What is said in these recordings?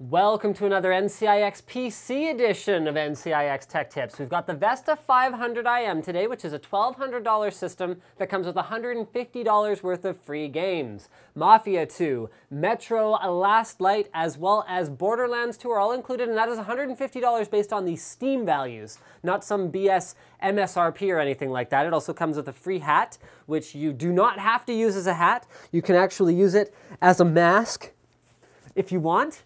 Welcome to another NCIXPC edition of NCIX Tech Tips. We've got the Vesta 500 IM today, which is a $1,200 system that comes with $150 worth of free games. Mafia 2, Metro Last Light, as well as Borderlands 2 are all included, and that is $150 based on the Steam values, not some BS MSRP or anything like that. It also comes with a free hat, which you do not have to use as a hat. You can actually use it as a mask if you want.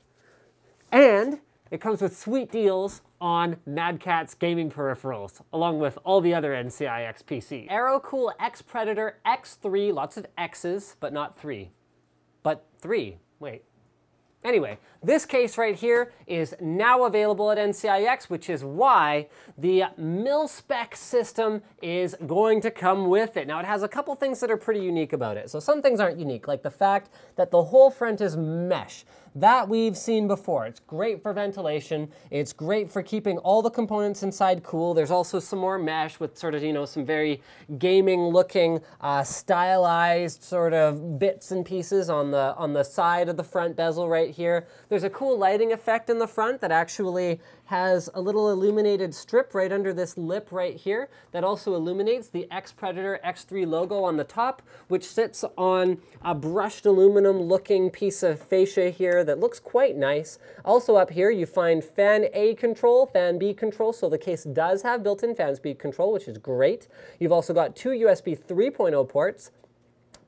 And it comes with sweet deals on Mad Catz gaming peripherals, along with all the other NCIX PC. Aerocool X Predator X3, lots of X's, but not 3. But 3, wait. Anyway, this case right here is now available at NCIX, which is why the MilSpec system is going to come with it. Now, it has a couple things that are pretty unique about it. So some things aren't unique, like the fact that the whole front is mesh. That we've seen before. It's great for ventilation. It's great for keeping all the components inside cool. There's also some more mesh with sort of, you know, some very gaming-looking, stylized sort of bits and pieces on the side of the front bezel right here. There's a cool lighting effect in the front that actually has a little illuminated strip right under this lip right here that also illuminates the X Predator X3 logo on the top, which sits on a brushed aluminum looking piece of fascia here that looks quite nice. Also up here you find fan A control, fan B control, so the case does have built-in fan speed control, which is great. You've also got two USB 3.0 ports,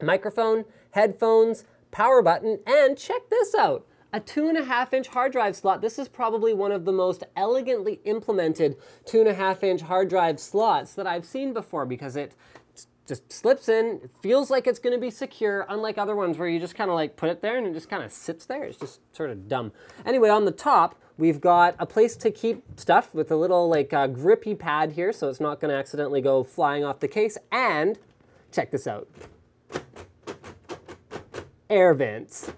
microphone, headphones, power button, and check this out. A 2.5-inch hard drive slot. This is probably one of the most elegantly implemented 2.5-inch hard drive slots that I've seen before, because it just slips in. It feels like it's going to be secure, unlike other ones where you just kind of like put it there and it just kind of sits there. It's just sort of dumb. Anyway, on the top, we've got a place to keep stuff with a little like grippy pad here, so it's not going to accidentally go flying off the case. And check this out. Air vents.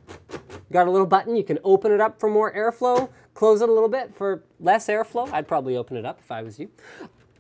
Got a little button, you can open it up for more airflow, close it a little bit for less airflow. I'd probably open it up if I was you.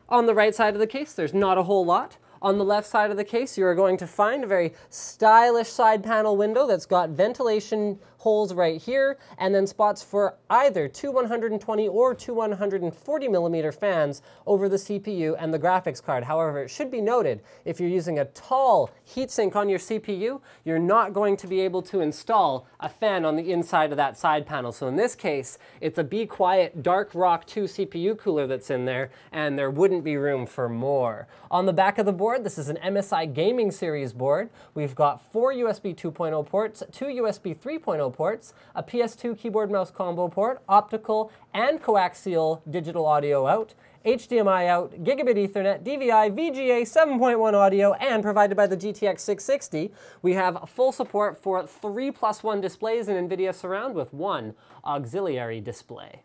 On the right side of the case, there's not a whole lot. On the left side of the case, you are going to find a very stylish side panel window that's got ventilation holes right here, and then spots for either two 120 or two 140 millimeter fans over the CPU and the graphics card. However, it should be noted, if you're using a tall heatsink on your CPU, you're not going to be able to install a fan on the inside of that side panel. So in this case, it's a BeQuiet Dark Rock 2 CPU cooler that's in there, and there wouldn't be room for more. On the back of the board, this is an MSI Gaming Series board. We've got 4 USB 2.0 ports, 2 USB 3.0 ports, a PS2 keyboard mouse combo port, optical and coaxial digital audio out, HDMI out, gigabit Ethernet, DVI, VGA, 7.1 audio, and provided by the GTX 660, we have full support for 3+1 displays in NVIDIA Surround with 1 auxiliary display.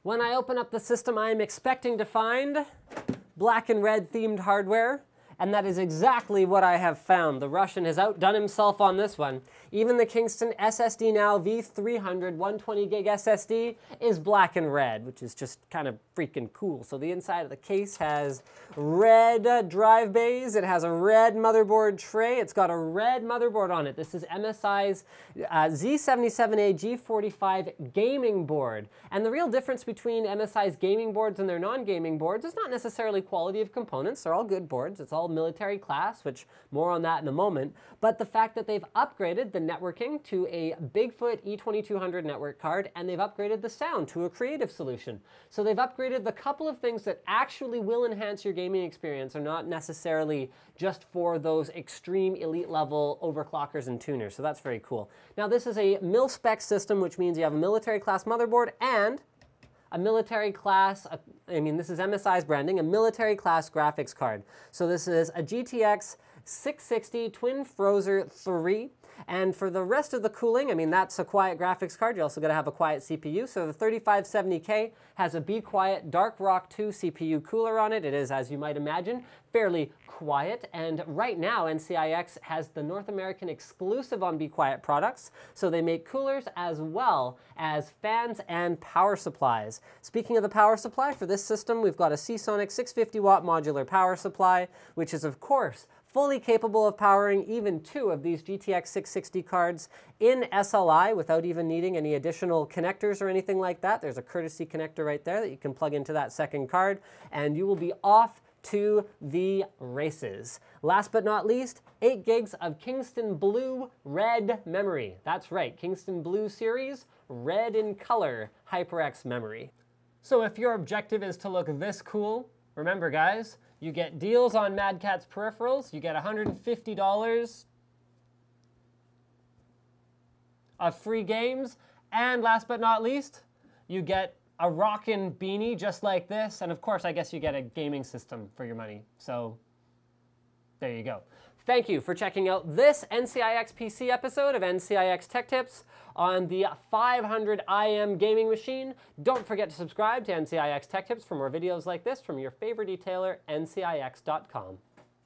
When I open up the system, I'm expecting to find black and red themed hardware. And that is exactly what I have found. The Russian has outdone himself on this one. Even the Kingston SSD Now V300 120 gig SSD is black and red, which is just kind of freaking cool. So the inside of the case has red drive bays. It has a red motherboard tray. It's got a red motherboard on it. This is MSI's Z77A G45 gaming board. And the real difference between MSI's gaming boards and their non-gaming boards is not necessarily quality of components. They're all good boards. It's all military class, which more on that in a moment, but the fact that they've upgraded the networking to a Bigfoot E2200 network card, and they've upgraded the sound to a creative solution. So they've upgraded the couple of things that actually will enhance your gaming experience, are not necessarily just for those extreme elite level overclockers and tuners. So that's very cool. Now this is a MilSpec system, which means you have a military class motherboard and a military class, this is MSI's branding, a military class graphics card. So this is a GTX 660 Twin Frozr 3. And for the rest of the cooling, that's a quiet graphics card. You also got to have a quiet CPU. So the 3570K has a BeQuiet Dark Rock 2 CPU cooler on it. It is, as you might imagine, fairly quiet. And right now, NCIX has the North American exclusive on BeQuiet products. So they make coolers as well as fans and power supplies. Speaking of the power supply, for this system, we've got a Seasonic 650 watt modular power supply, which is, of course, fully capable of powering even 2 of these GTX 660 cards in SLI without even needing any additional connectors or anything like that. There's a courtesy connector right there that you can plug into that second card, and you will be off to the races. Last but not least, 8 gigs of Kingston Blue Red memory. That's right, Kingston Blue series, red in color HyperX memory. So if your objective is to look this cool, remember guys, you get deals on Mad Catz peripherals, you get $150 of free games, and last but not least, you get a rockin' beanie just like this, and of course I guess you get a gaming system for your money. So there you go. Thank you for checking out this NCIXPC episode of NCIX Tech Tips on the 500 IM gaming machine. Don't forget to subscribe to NCIX Tech Tips for more videos like this from your favorite detailer, NCIX.com.